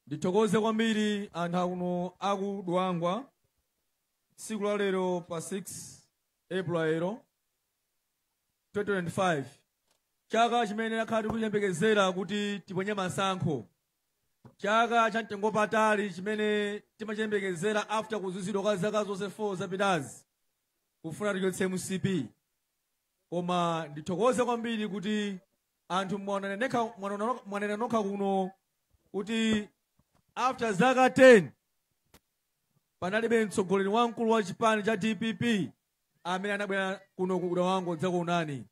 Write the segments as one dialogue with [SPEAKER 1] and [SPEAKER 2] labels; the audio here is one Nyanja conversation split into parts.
[SPEAKER 1] Ndithokoze kwambiri anthu uno akudwangwa tsiku la lero pa 6 April 2025 chaka chimene nakhala tikuyembekezera kuti tiponye masankho, chaka cha mtengo patali chimene timachembekezera after kuzuzidwa kwa zaka zonse 4 zapitazi kufuna tichotse MCP. Koma ndithokoze kwambiri kuti anthu mwanena nokha kuno kuti after zaka 10 panalibe mtsogoleri wamkulu wa chipani cha DPP amene anabwera kuno kudawangwa dzakuonani.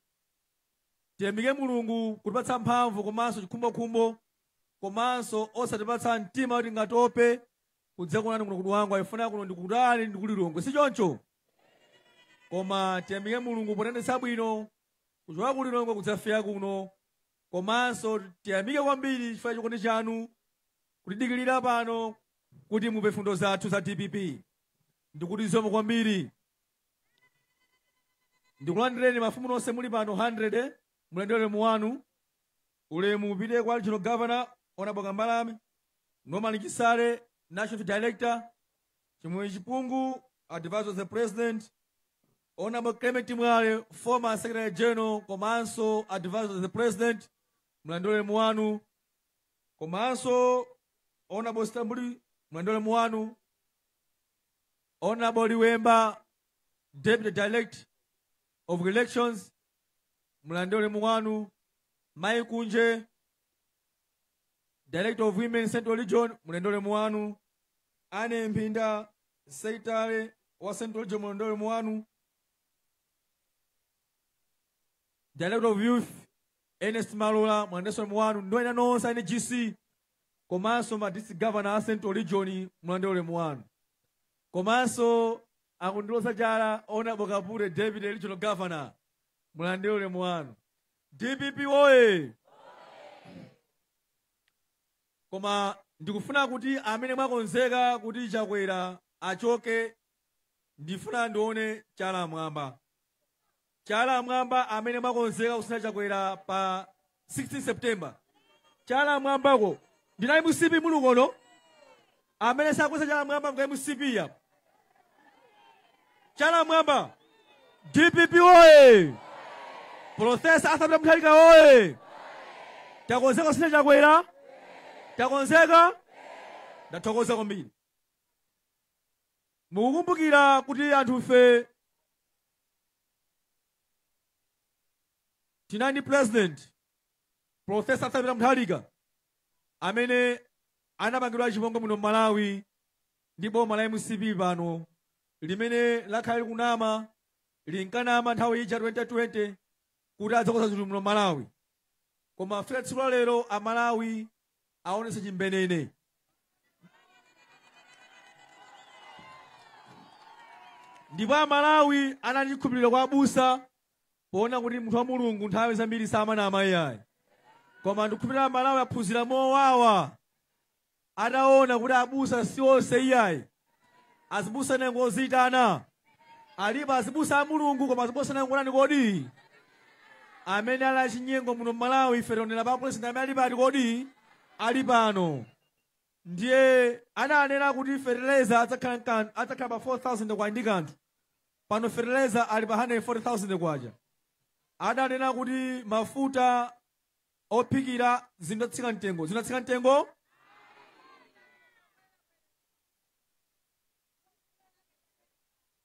[SPEAKER 1] Tiyamike Mulungu kutipatsa mphamvu komanso chikhumbokhumbo komanso osatipatsa mtima kuti ngatope kudzakuonani kuno kudawangwa ifuna kuno ndikutali ndikulilongwe si choncho. Koma tiyamike Mulungu potendetsa bwino kuchoka kulilongwe kudzafika kuno, komanso tiyamike kwambiri chifukwa chikondi chanu kutidikilira pano kuti mupe fundo zathu za DPP. Ndikuti zomwe kwambiri. Ndikulandireni mafumu nonse muli pano 100 mulendere ulemu wanu. Ulemu upite kwa Regional Governor Honorable Mbalame, Norman Kisale, National Director, Chimwe Chipungu, Advisor of the President, Honorable Clement Mwale, former Secretary General, komanso Advisor of the President, mulendere ulemu wanu. Komanso Honorable Stambuli, mulendere ulemu wanu. Honorable Liwemba, Deputy Director of Elections, mulendere ulemu wanu. Mai Kunje, Director of Women Central Region, mulendere ulemu wanu. Ane Mpinda, Secretary wa Central Region, mulendere ulemu wanu. Director of Youth, Ernest Malola, mulendere ulemu wanu. Ndoina nonse ine GC, komanso ma District Governor a Central Region, mulendere ulemu wanu. Komanso akundilosa jala Honorable Kapure, Deputy Regional Governor, mulendere ulemu wanu. DPP oye! Koma ndikufuna kuti amene mwakonzeka kuti chakwera achoke, ndifuna ndione chala mwamba. Chala mwamba amene mwakonzeka kusina chakwera pa 16 September. Chala mwambako ndinayi MCP mulukono amene sakwesa chala mwamba mga MCP ya. Chala mwamba DPP oye! Profesa Asabila Mutharika oye! Takonzeka kusina chakwera? Takonzeka? Ndathokoza kwambiri. Mukukumbukira kuti anthu ife tinani President Profesa Asabila Mutharika amene anapangidwa chipongwe muno Malawi ndi boma la MCP pano limene lakhala likunama linkanama nthawi ija 2020 kuti adzakoza zinthu muno Malawi. Koma afika tsiku la lero Amalawi aonese chimbenene. Ndipo Amalawi analikhulupirira kwa abusa poona kuti munthu wa Mulungu nthawi zambiri samanama iyayi. Koma ndikukhulupirira Amalawi aphunzira mowawa ataona kuti abusa si onse iyayi. Azibusa nengo ozitana. Alipo azibusa a Mulungu koma azibusa nengo nani kodi? Amene ala chinyengo muno Malawi ife tionera pa president amene ali pati kodi? Ali pano. Ndiye ananena kuti fertilizer adzakhala pa 4,000 kwa ndi kanthu. Pano fertilizer ali pa 140,000 kwacha. Adanena kuti mafuta ophikira zinatsika mtengo. Zinatsika mtengo?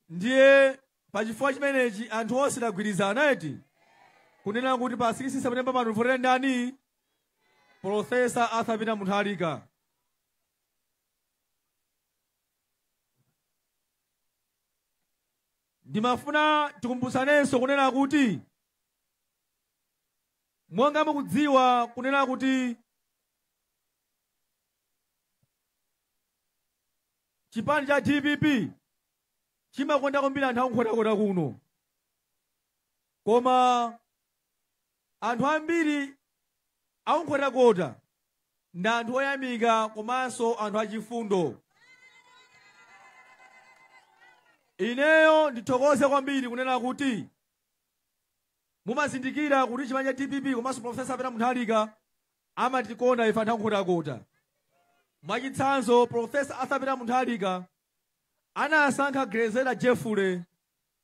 [SPEAKER 1] Ndiye pachifukwa chimenechi anthu onse tagwirizana eti kunena kuti pa 6 September pano votera ndani? Profesa Asabila Mutharika. Ndimafuna tikumbutsanenso kunena kuti monga mukudziwa kunena kuti chipani cha DPP chimakonda kwambiri anthu akukhotakota kuno. Koma anthu ambiri akukhotakota ndi anthu oyamika komanso anthu achifundo. Ineyo ndithokoze kwambiri kunena kuti mumazindikira kuti chipani cha DPP komanso Profesa Peter Mutharika amatikonda ife anthu ankhotakota. Mwachitsanzo Profesa Arthur Peter Mutharika anasankha Grazela Jeffule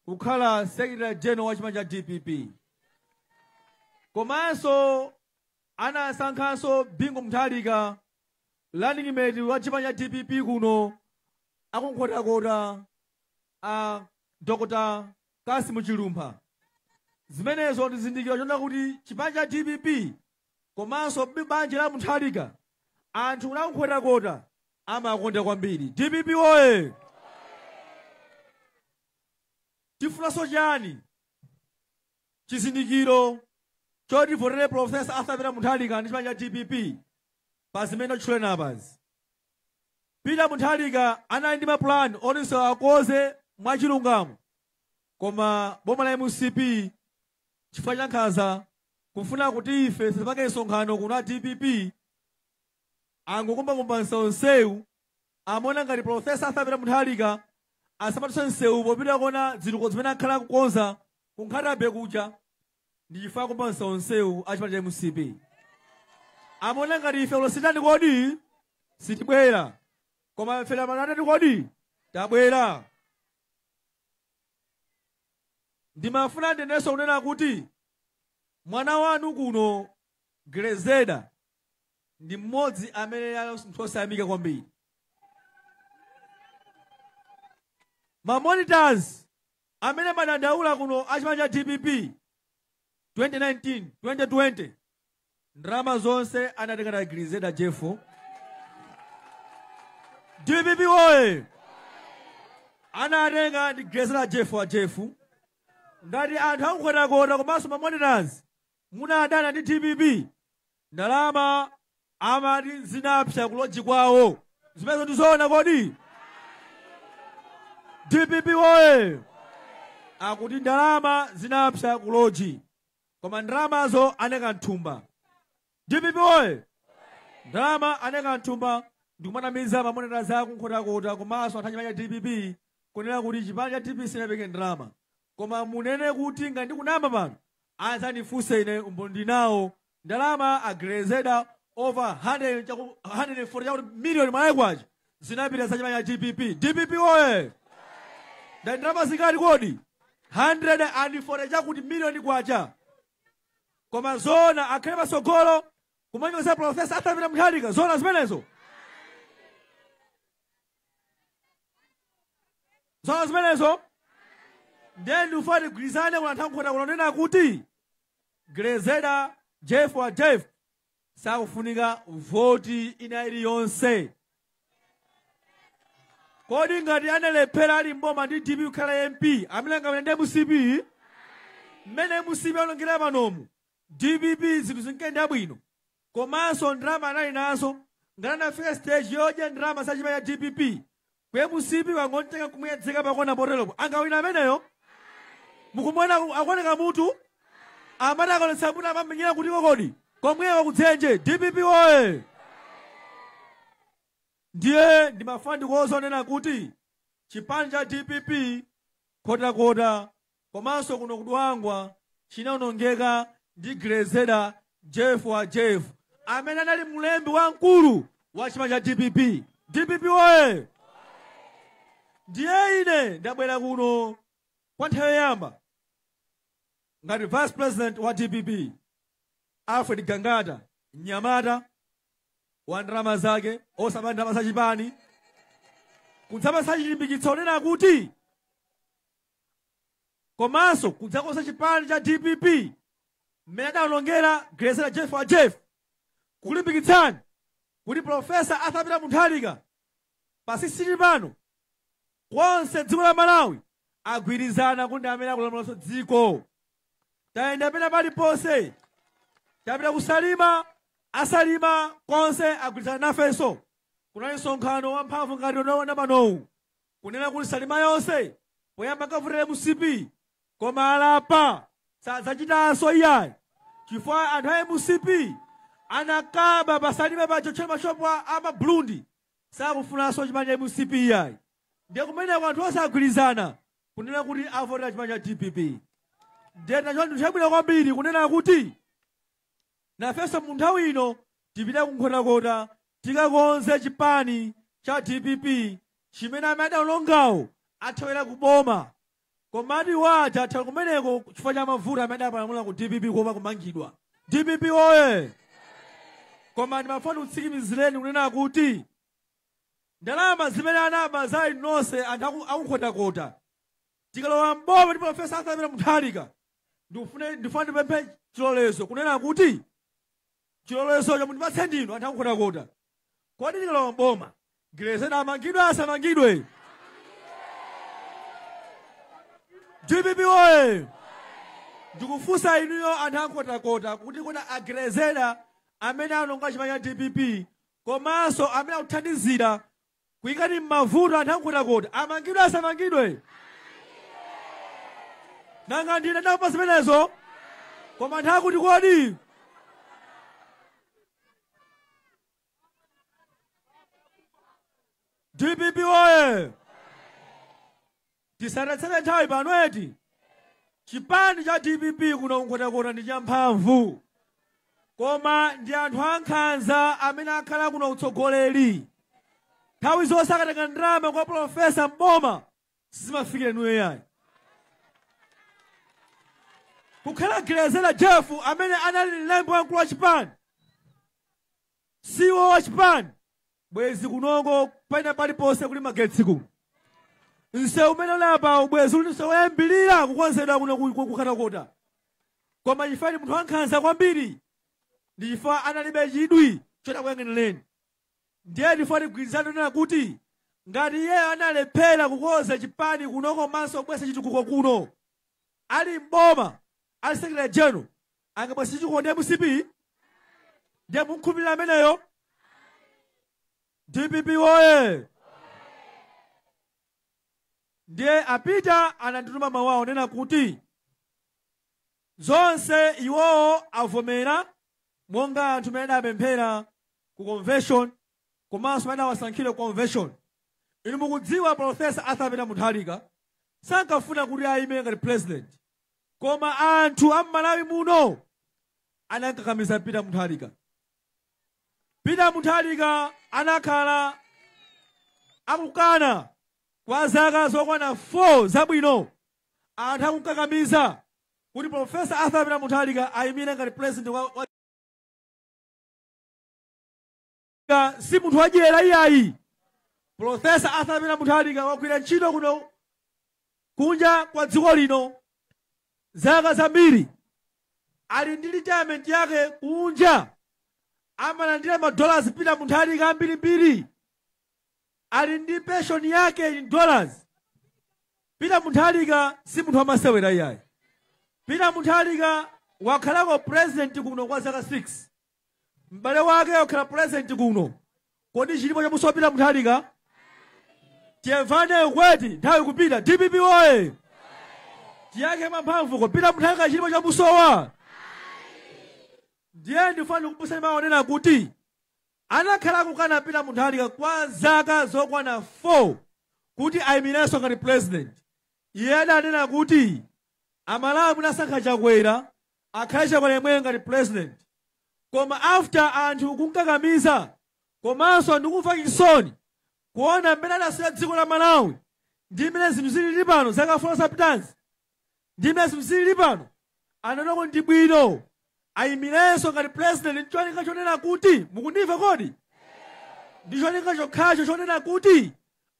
[SPEAKER 1] kukhala Secretary General wa chipani cha DPP. Komanso anasankhanso Bingu Mutharika running mate wa chipani cha DPP kuno ankhotakota Dr. Kassim Chilumpha. Zimenezo ndizindikira chona kuti chipani cha DPP komanso banja la Mutharika anthu ankhotakota amakonda kwambiri. DPP oye! Tifunanso chani chizindikiro choti votere Profesa Arthur Peter Mutharika ndi chipani cha DPP pa zimene tchuleni apazi. Peter Mutharika anali ndi mapulani oninso akoze mwachilungamo, koma boma la MCP chifukwa cha nkhanza kufuna kuti ife sipange msonkhano kuno a DPP angokumbakumba nseu amona ngati Profesa Arthur Peter Mutharika asamatuse nseu popita kona zituko zimene akhala kukonza kunkhatabe kuja ndi chifukwa kumba nseu a chipani cha MCP. Amona ngati ife ulositani kodi sitibwera, koma ife lamanatati kodi tabwera. Ndimafuna ndenenso kunena kuti mwana wanu kuno Grazela ndi mmodzi amene osayamika kwambiri. Ma monitors amene madandaula kuno a chipani cha DPP 2019 2020 ndalama zonse anatenga Grazela Jeffo. DPP oye! Anatenga ndi Grazela Jeffo Jeffu. Ngati anthu ankhotakota komanso ma monitors munadana ndi DPP ndalama amati zinapsa kuloji kwawo. Zimenezo ndizoona kodi? DPP oye! Akuti ndalama zinapsa kuloji koma ndalamazo aneka nthumba. DPP oye! Ndalama aneka nthumba ndikumanamiza ma monitors ankhotakota komanso anthu a chipani cha DPP kunena kuti chipani cha DPP sinapeke ndalama. Koma munene kuti ngati kunama pano azandifunse ine umboni nawo ndalama a Grazela over 140 million malaikwacho zinapita za chipani cha DPP. DPP oye! Ndi ndalama zingati kodi? 140 chakuti million kwacha. Koma zona akhale pasogolo kumanyoza Profesa Arthur Peter Mutharika. Zona zimenezo? Zona zimenezo? Then ufati grizane kuna tangu kunena kuti Grazela Jeffo Jeff sakufunika voti ina iliyonse. Kodi ngati analephera ali mboma ndi DPP kukhala MP amilenga mene MCP mmene MCP alongera panomu DPP zinthu zinkenda bwino komanso ndalama anali nazo ngati anafika stage yodya ndalama za chipani cha DPP kwe MCP wangontenga kumuyedzeka pakona poteropo angawina ameneyo. Mukumwena akuoneka mutu amati akonetsa mutu amamenyera kutiko kodi komwewa kudzenje. DPP oye! Ndiye ndimafuna ndikuwuzonena kuti chipani cha DPP khotakota komanso kuno kudwangwa chinawonongeka ndi Grazela Jeffo Jeffu amene anali mlembi wamkulu wa chipani cha DPP. DPP oye! Ndiye ine ndabwera kuno kwa nthawi yoyamba ngati Vice President wa DPP Alfred Gangata Nyamata wa ndalama zake osaba ndalama za chipani kudzapasa chilimbikitso onena kuti komanso kudzakosa chipani cha DPP mmene adawonongera Grazela Jeffo Jeffu kulimbikitsani kuti Profesa Arthur Peter Mutharika pasisiti pano konse dziko la Malawi agwirizana kuti amene akulamulanso dziko. Tayenda pena paliponse tapita kusalima asalima konse agwirizana nafenso. Kunali msonkhano wamphamvu ngati unaona panowu kunena kuti salima yonse poyamba kavutira MCP koma alapa sadzachitanso iyayi chifukwa anthu a MCP anakaba pasalima pacho tchera mashopu ama Burundi sakufunanso chipani cha MCP iyayi. Ndiye kumene anthu onse agwirizana kunena kuti avotera chipani cha DPP. Ndena chabwino kwambiri kunena kuti nafesa mu nthawi ino tipita kunkhotakota tikakonze chipani cha DPP chimene amene adalongawo athawera kuboma. Komati waja atha kumeneko chifukwa cha mavuto amene apalamula ku DPP koma kumangidwa. DPP oye! Koma ndimafuna kutsikimizireni kunena kuti ndalama zimene anaba za inonse anthu akunkhotakota tikalowa mboma ndi Profesa Arthur Mutharika ndifuna ndipemphe chilolezo kunena kuti chilolezo chomwe ndipatse ndinu anthu akunkhotakota. Kodi tikalowa mboma Gileseni amangidwe asamangidwe? DPP oye! Ndikufunsa inuyo anthu akunkhotakota kuti kuna Agileseni amene anonga chipani cha DPP komanso amene akuthandizira kuyikani m'mavuto anthu akunkhotakota amangidwe asamangidwe? Nanga ndine ndapasa zimenezo koma anthu akuti kodi DPP oye! Tisaratsere nthawi pano eti chipani cha DPP kuno kunkhotakota ndi champhamvu koma ndi anthu ankhanza amene akhala kuno utsogoleri. Nthawi zonse akatenga ndalama kwa Profesa mboma sizimafikira inuyo yayi. Kukhala Gileseni Jeff amene anali mlembi wamkulu wa chipani CEO wa chipani bwezi kunongo paina paliponse kuli magetsi kuno. Nsewu umene ulapa ubwezi uli nsewu yayambilira kukonzedwa kuno kunkhotakota. Koma chifukwa munthu wankhanza kwambiri ndi chifukwa analibe chidwi chotakuyang'anireni. Ndiye ndifuna tigwirizane nena kuti ngati iye analephera kukonza chipani kuno komanso kubweza chitukuko kuno ali mboma ali Secretary General angabweza chitukuko ndi MCP ndiye mukhulupirira ameneyo? DPP oye! Ndiye apita anandituma mawu nena kuti zonse iwowo avomera monga anthu amene apemphera ku convention komanso amene awasankhire convention. Inu mukudziwa Profesa Arthur Mutharika sankafuna kuti ayime ngati president koma anthu a Malawi muno anankakamiza Peter Mutharika. Peter Mutharika anakhala akukana kwa zaka zokwana 4 zabwino anthu akunkakamiza kuti Profesa Arthur Mutharika ayimire ngati president wa si munthu wadyera iyayi. Profesa Arthur Mutharika wagwira ntchito kuno kunja kwa dziko lino zaka zambiri ali ndi retirement yake kunja amalandira $. Peter Mutharika ambirimbiri ali ndi pension yake in dollars. Peter Mutharika si munthu wamasewera iyayi. Peter Mutharika wakhalako president kuno kwa zaka 6. M'bale wake wakhala president kuno. Kodi chilipo cha muso Peter Mutharika? Tievane kweti nthawi kupita. DPP oye! Tiyake mamphamvu ko Peter Mutharika chilipo cha musowa. Ndiye ndifuna kukumbusani mawu onena kuti anakhala kukana Peter Mutharika kwa zaka zokwana 4 kuti ayimirenso ngati president. Iye adanena kuti Amalawi munasankha Chakwera akhale Chakwera yemwe ngati president. Koma after anthu kunkakamiza komanso ndikumva chisoni kuona mmene adaswera dziko la Malawi ndi mmene zinthu zilili pano zaka 4 zapitazi ndi mmene zinthu zilili pano ananoko ndi bwino ayimirenso ngati president. Ndi cholinga chonena kuti mukundimva kodi? Ndi cholinga chokhacho chonena kuti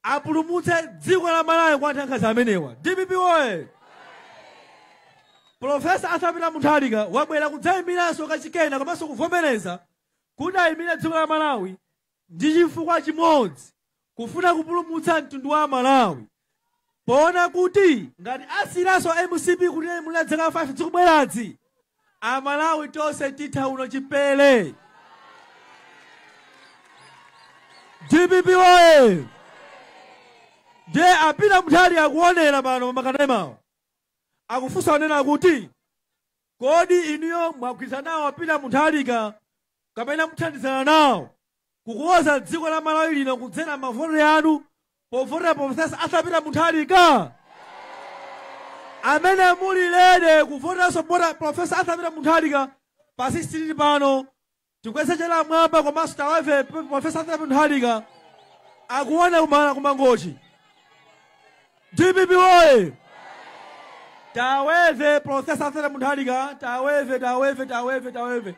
[SPEAKER 1] apulumutse dziko la Malawi kwa anthu ankhanza amenewa. DPP oye! Profesa Arthur Mutharika wabwera kudzayimiranso kachikena komanso kuvomereza kuti ayimire dziko la Malawi ndi chifukwa chimodzi kufuna kupulumutsa mtundu wa Malawi. Poona kuti ngati asiranso MCP kuti muli zaka 5 zikubweradzi Amalawi tonse titha uno chipele. DPP oye! Ndiye Peter Mutharika akuonera pano makanemawo akufunsa onena kuti kodi inuyo mwagwirizana nawo Peter Mutharika kapena muthandizana nawo kukonza dziko la Malawi lino kudzera mavoto yanu povotera Profesa Arthur Mutharika? amene muli lede kuvota support Professor Arthur Peter Mutharika pasi sitili pano tikweza chela mwamba kwa master wave Professor Arthur Peter Mutharika akuona kumangochi. DPP oye! Taweve Professor Arthur Peter Mutharika, taweve.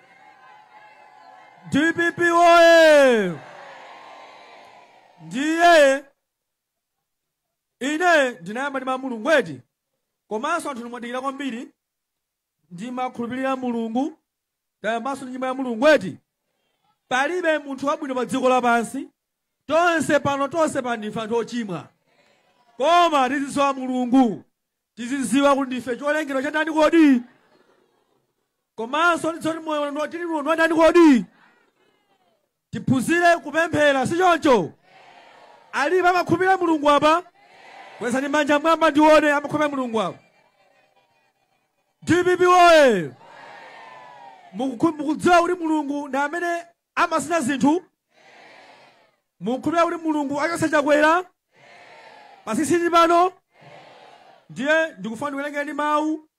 [SPEAKER 1] DPP oye! Ndiye ine ndinayamba ndi Mulungu eti komanso anthu nomwadikira kwambiri ndi makhulupirira Mulungu tayambanso ndi nyimbo ya Mulungu eti palibe munthu wabwino pa dziko lapansi tonse pandife anthu ochimwa koma tizidziwa Mulungu tizidziwa kuti ndife cholengedwa cha ndani kodi komanso ndidzoti moyo tili munthu wa ndani kodi tiphunzire kupemphera si choncho alipo amakhulupirira Mulungu apa kwezani manja mwamba ndione amakhulupirira Mulungu apa. DPP oye! Mukudziwa kuti Mulungu ndi amene amasina zinthu mukukhulupirira kuti Mulungu achotsa chakwera pasisiti pano ndiye ndikufuna kuwerenga ndi mawu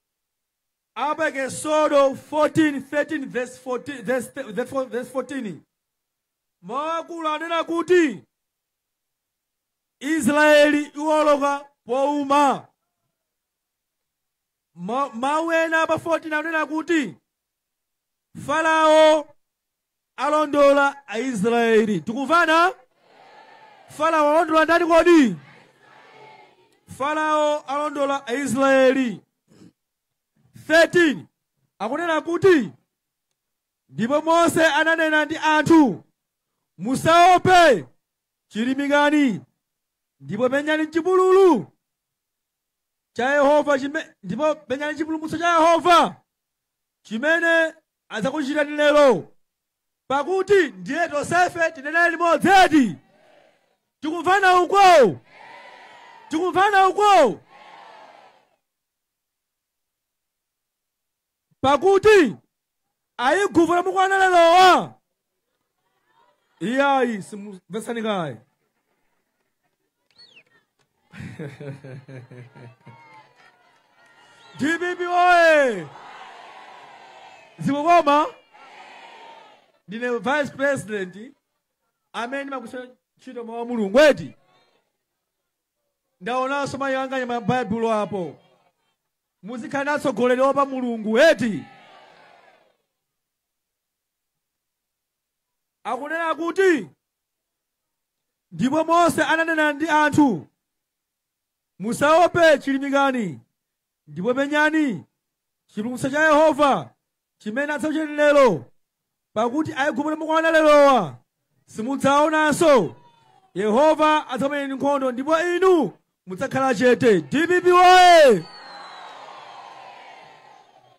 [SPEAKER 1] apa Exodo 14:13 verse 14 mawu anena kuti Israeli iwoloka pouma. Mawu ena pa 14 anena kuti Farao alondola Aisraeli. Tikuvana? Farao alondola ndani kodi? Farao alondola Aisraeli. 13 akunena kuti ndipo Mose ananena ndi anthu musaope chilimikani ndipo penyani chipululu cha Yehova ndipo penyani chipulumutso cha Yehova chimene adzakuchitirani lero pakuti ndiye tonsefe tinene limodzi eti tikumvana uko pakuti Aigupto lamukwana lerowa iyayi simumvetsani kaye. DPP oye! Zikukoma? Ndine Vice President amene ndimakusira ntchito mawu a Mulungu eti ndaonanso mayang'anya mabaibulo apo muzikhala atsogoleri opa Mulungu eti akunena kuti ndipo Mose ananena ndi anthu musaope chilimikani ndipo penyani chipulumutso cha Yehova chimene adzakuchitirani lero pakuti Aigupto lamukwana lerowa simudzaonanso. Yehova adzamenyani nkhondo ndipo inu mudzakhala chete. DPP oye!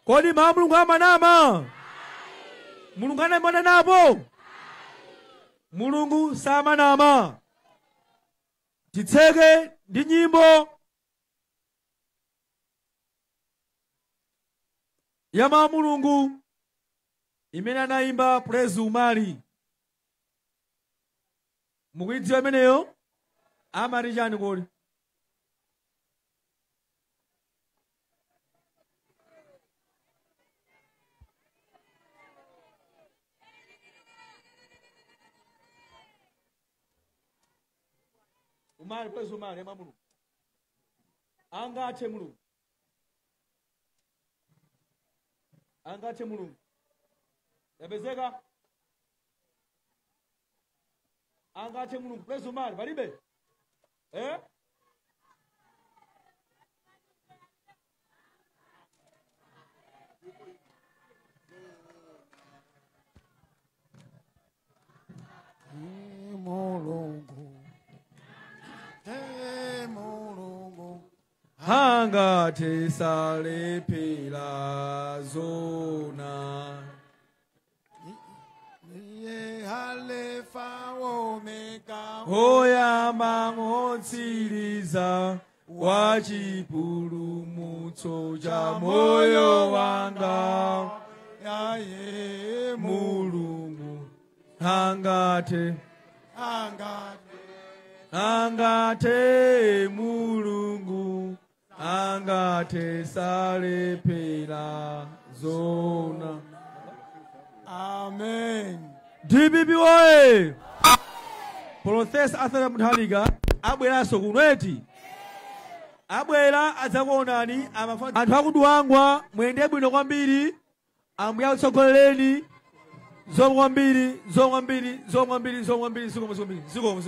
[SPEAKER 1] Kodi mawu Mulungu amanama? Mulungu anaimana napo? Mulungu samanama. Titseke ndi nyimbo ya mawu Mulungu imene anaimba Praise Umali. Mukuidziwa imeneyo? Amati chani kodi? Umali, Praise Umali ya mawu Mulungu. Angathe Mulungu. Angathe Mulungu. Yabezeka? Angathe Mulungu. Praise Umali. Balibe? Angathe salepera zona oyamba ngotsiriza wa chipulumutso cha moyo wanga yaye Mulungu angathe Mulungu angathe ate salepera zona.
[SPEAKER 2] Amen.
[SPEAKER 1] DPP oye! Profesa Arthur Mutharika abweraso kunweti. Abwera adzakuonani amafana. Anthu akuduwangwa mwende bwino kwambiri. Ambuya utsogolereni. Zomwe kwambiri. Zikomo.